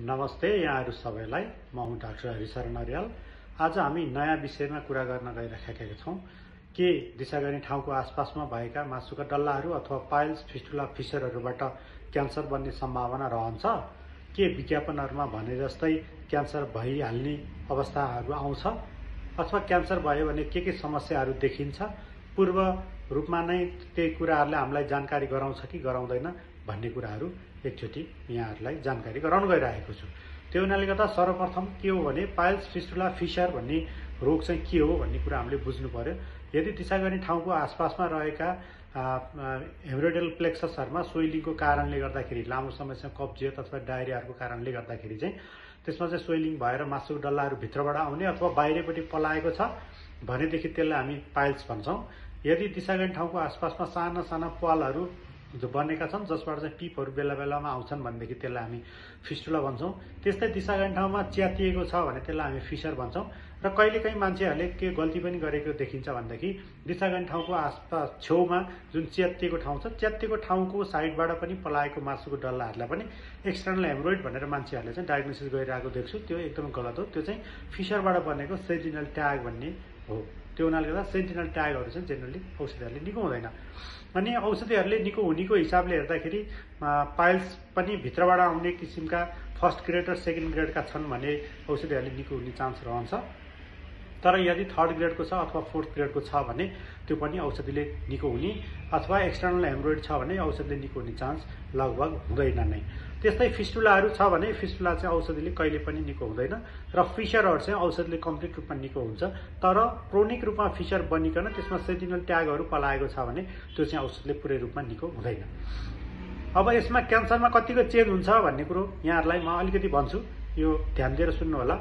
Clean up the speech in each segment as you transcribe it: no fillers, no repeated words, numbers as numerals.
नमस्ते यहाँहरू सबैलाई। म हुँ डाक्टर हरिशरण अर्याल। आज हामी नयाँ विषयमा कुरा गर्न गइरहेका छौँ के दिशा गर्ने ठाउँको आसपासमा भएका मासुका डल्लाहरू अथवा पाइल्स फिस्टुला फिसरहरूबाट क्यान्सर बन्ने सम्भावना रहन्छ। के विज्ञापनहरूमा भने जस्तै क्यान्सर भइहाल्ने अवस्थाहरू आउँछ अथवा क्यान्सर भयो भने के समस्याहरू देखिन्छ, पूर्व रूपमा नै त्यही कुराहरूले हामीलाई जानकारी गराउँछ कि गराउँदैन भन्ने कुराहरू एकचोटि यहाँहरूलाई जानकारी गराउन गइरहेको छु। त्यो हुनाले गर्दा सर्वप्रथम के हो भने पाइल्स फिस्टुला फिसर भन्ने रोग चाहिँ के हो भन्ने कुरा हामीले बुझ्नु पर्यो। यदि दिशा गर्ने ठाउँको आसपासमा रहेका हेमोरोइडल प्लेक्ससहरूमा सोइलिङको कारणले गर्दाखेरि लामो समयसम्म कब्जियत अथवा डायरियाहरूको कारणले गर्दाखेरि चाहिँ त्यसमा चाहिँ सोइलिङ भएर मासुको डल्लाहरू भित्रबाट आउने अथवा बाहिरपट्टि पलाएको छ भनेदेखि त्यसलाई हामी पाइल्स भन्छौँ। यदि दिशा गर्ने ठाउँको आसपासमा साना साना प्वालहरू जो बनेका छन् जसबाट चाहिँ पिपहरू बेला बेलामा आउँछन् भनेदेखि त्यसलाई हामी फिस्टुला भन्छौँ। त्यस्तै दिशा गर्ने ठाउँमा च्यातिएको छ भने त्यसलाई हामी फिसर भन्छौँ। र कहिलेकाहीँ मान्छेहरूले के गल्ती पनि गरेको देखिन्छ भनेदेखि दिशा गर्ने ठाउँको आसपास छेउमा जुन च्यातिएको ठाउँ छ च्यातिएको ठाउँको साइडबाट पनि पलाएको मासुको डल्लाहरूलाई पनि एक्सटर्नल हेमोरोइड भनेर मान्छेहरूले चाहिँ डायग्नोसिस गरिरहेको देख्छु। त्यो एकदम गलत हो। त्यो चाहिँ फिसरबाट बनेको सेन्टिनल ट्याग भन्ने हो। त्यो हुनाले गर्दा सेन्टिनल ट्यागहरू चाहिँ जेनरली औषधिहरूले निको हुँदैन। अनि औषधिहरूले निको हुनेको हिसाबले हेर्दाखेरि पाइल्स पनि भित्रबाट आउने किसिमका फर्स्ट ग्रेड र सेकेन्ड ग्रेडका छन् भने औषधिहरूले निको हुने चान्स रहन्छ। तर यदि थर्ड ग्रेडको छ अथवा फोर्थ ग्रेडको छ भने त्यो पनि औषधिले निको हुने अथवा एक्सटर्नल हेमोरोइड छ भने औषधिले निको हुने चान्स लगभग हुँदैन नै। त्यस्तै फिस्टुलाहरू छ भने फिस्टुला चाहिँ औषधिले कहिले पनि निको हुँदैन र फिसरहरू चाहिँ औषधिले कम्प्लिट रूपमा निको हुन्छ। तर क्रोनिक रूपमा फिसर बनिकन त्यसमा सेन्टिनल ट्यागहरू पलाएको छ भने त्यो चाहिँ औषधिले पुरै रूपमा निको हुँदैन। अब यसमा क्यान्सरमा कतिको चेन्ज हुन्छ भन्ने कुरो यहाँहरूलाई म अलिकति भन्छु, यो ध्यान दिएर सुन्नु होला।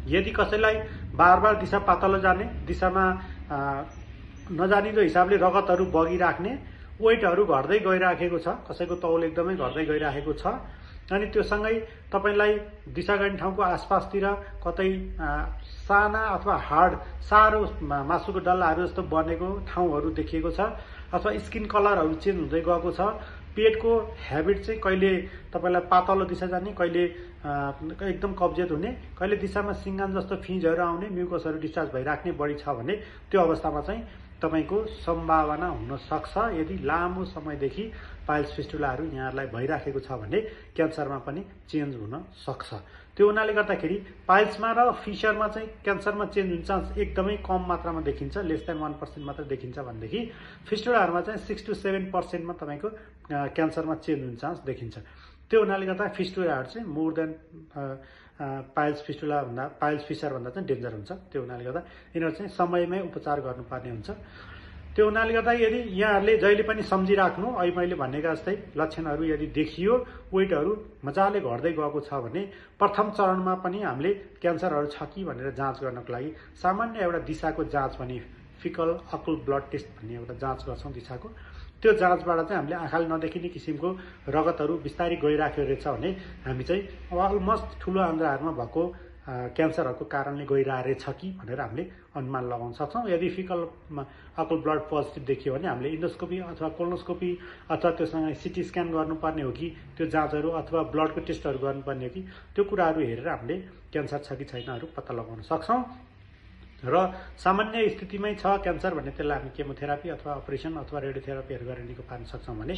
यदि कसैलाई बार बार दिशा पातलो जाने, दिशामा नजानिदो हिसाबले रगतहरू बगिराख्ने, वेटहरू घट्दै गइराखेको छ, कसैको तौल एकदमै घट्दै गइराखेको छ, अनि त्योसँगै तपाईँलाई दिशा गर्ने ठाउँको आसपासतिर कतै साना अथवा हार्ड साह्रो मासुको डल्लाहरू जस्तो बनेको ठाउँहरू देखिएको छ अथवा स्किन कलरहरू चेन्ज हुँदै गएको छ, पेटको ह्याबिट चाहिँ कहिले तपाईँलाई पातलो दिशा जाने, कहिले एकदम कब्जियत हुने, कहिले दिशामा सिङ्गान जस्तो फिजहरू आउने, म्युकसहरू डिस्चार्ज भइराख्ने बढी छ भने त्यो अवस्थामा चाहिँ तपाईँको सम्भावना हुनसक्छ यदि लामो समयदेखि पाइल्स फिस्टुलाहरू यहाँहरूलाई भइराखेको छ भने क्यान्सरमा पनि चेन्ज हुन सक्छ। त्यो हुनाले गर्दाखेरि पाइल्समा र फिसरमा चाहिँ क्यान्सरमा चेन्ज हुने चान्स एकदमै कम मात्रामा देखिन्छ, लेस देन 1% मात्र देखिन्छ भनेदेखि फिस्टुलाहरूमा चाहिँ 6 to 7%मा तपाईँको क्यान्सरमा चेन्ज हुने चान्स देखिन्छ। त्यो हुनाले गर्दा फिस्टुलाहरू चाहिँ मोर देन पाइल्स फिसर भन्दा चाहिँ डेन्जर हुन्छ। त्यो हुनाले गर्दा यिनीहरू चाहिँ समयमै उपचार गर्नुपर्ने हुन्छ। त्यो हुनाले गर्दा यदि यहाँहरूले जहिले पनि सम्झिराख्नु, अहिले मैले भनेका जस्तै लक्षणहरू यदि देखियो, वेटहरू मजाले घट्दै गएको छ भने प्रथम चरणमा पनि हामीले क्यान्सरहरू छ कि भनेर जाँच गर्नको लागि सामान्य एउटा दिशाको जाँच भने फिकल अकल ब्लड टेस्ट भन्ने एउटा जाँच गर्छौँ दिशाको। त्यो जाँचबाट चाहिँ हामीले आँखाले नदेखिने किसिमको रगतहरू बिस्तारै गइराखेको रहेछ भने हामी चाहिँ अलमोस्ट ठुलो आन्द्राहरूमा भएको क्यान्सरहरूको कारणले गइरहेछ कि भनेर हामीले अनुमान लगाउन सक्छौँ। यदि फिकल अकल ब्लड पोजिटिभ देखियो भने हामीले इन्डोस्कोपी अथवा कोलोनोस्कोपी अथवा त्योसँग सिटी स्क्यान गर्नुपर्ने हो कि त्यो जाँचहरू अथवा ब्लडको टेस्टहरू गर्नुपर्ने हो कि त्यो कुराहरू हेरेर हामीले क्यान्सर छ कि छैनहरू पत्ता लगाउन सक्छौँ। र सामान्य स्थितिमै छ क्यान्सर भने त्यसलाई हामी केमोथेरापी अथवा अपरेसन अथवा रेडियोथेरापीहरू गरेर निको पार्न सक्छौँ भने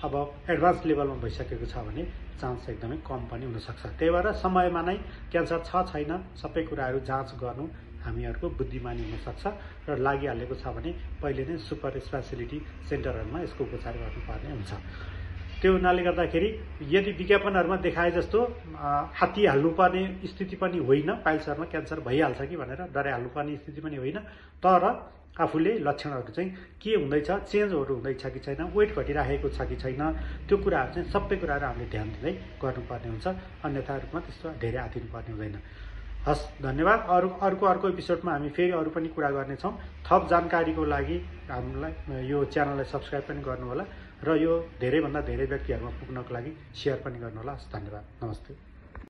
अब एडभान्स लेभलमा भइसकेको छ भने चान्स एकदमै कम पनि हुनसक्छ। त्यही भएर समयमा नै क्यान्सर छ छैन सबै कुराहरू जाँच गर्नु हामीहरूको बुद्धिमानी हुनसक्छ र लागिहालेको छ भने पहिले नै सुपर स्पेसिलिटी सेन्टरहरूमा यसको उपचार गर्नुपर्ने हुन्छ। त्यो हुनाले गर्दाखेरि यदि विज्ञापनहरूमा देखाए जस्तो हात्तिहाल्नुपर्ने स्थिति पनि होइन, पाइल्सहरूमा क्यान्सर भइहाल्छ कि भनेर डराइहाल्नुपर्ने स्थिति पनि होइन। तर आफूले लक्षणहरू चाहिँ के हुँदैछ, चेन्जहरू हुँदैछ कि छैन, वेट घटिराखेको छ कि छैन, त्यो कुराहरू चाहिँ सबै कुराहरू हामीले ध्यान दिँदै गर्नुपर्ने हुन्छ। अन्यथा रूपमा त्यस्तो धेरै आतिनुपर्ने हुँदैन। हस्, धन्यवाद। अर्को एपिसोडमा हामी फेरि अरू पनि कुरा गर्नेछौँ। थप जानकारीको लागि हामीलाई यो च्यानललाई सब्सक्राइब पनि गर्नुहोला र यो धेरैभन्दा धेरै व्यक्तिहरूमा पुग्नको लागि सेयर पनि गर्नुहोला। हस्, धन्यवाद। नमस्ते।